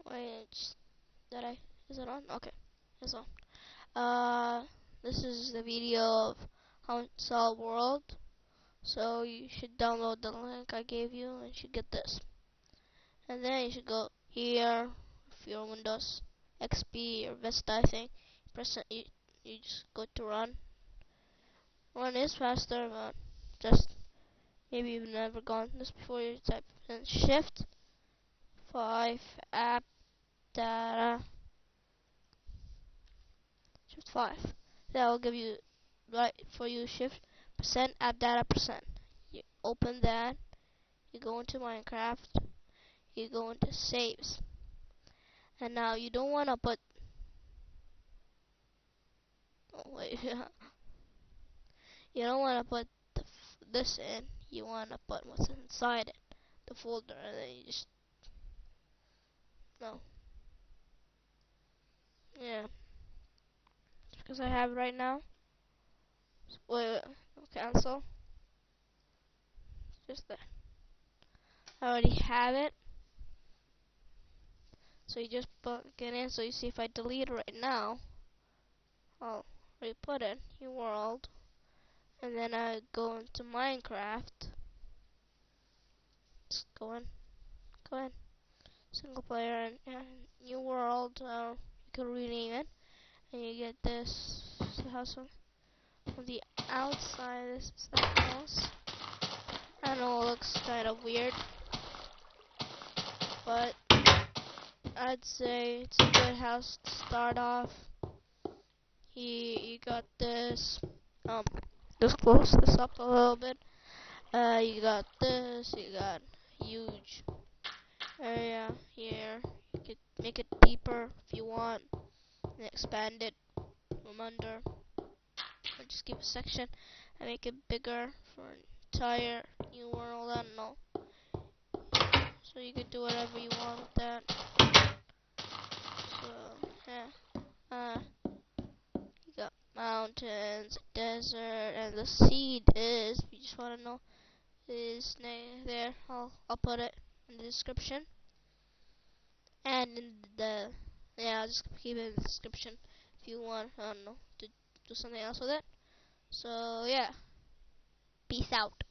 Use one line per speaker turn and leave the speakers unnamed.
Wait, did I? Is it on? Okay, it's on. This is the video of Haunted World. So you should download the link I gave you and you should get this. And then you should go here if you're Windows XP or Vista, I think. Press it, you just go to run. Run is faster, but just maybe you've never gone this before. You type in Shift 5 app data Shift 5. That will give you right for you Shift percent app data percent. You open that. You go into Minecraft. You go into saves. And now you don't want to put. Oh wait, you don't want to put this in. You want to put what's inside it, the folder, and then you just no. Yeah, because I have it right now. Wait, cancel. Just that. I already have it. So you just put it in. So you see if I delete it right now, I'll re-put it. New world, and then I go into Minecraft. Just go in. Single player and new world. You can rename it, and you get this house on the outside. This is the house. I know it looks kind of weird, but I'd say it's a good house to start off. You got this. Just close this up a little bit. You got this. You got huge area here. You could make it deeper if you want, and expand it from under. Or just keep a section and make it bigger for an entire new world. I don't know. So you can do whatever you want with that. So yeah, you got mountains, desert, and the seed is. If you just want to know, is there. I'll put it in the description and in the I'll just keep it in the description if you want. I don't know to do something else with it. So yeah, peace out.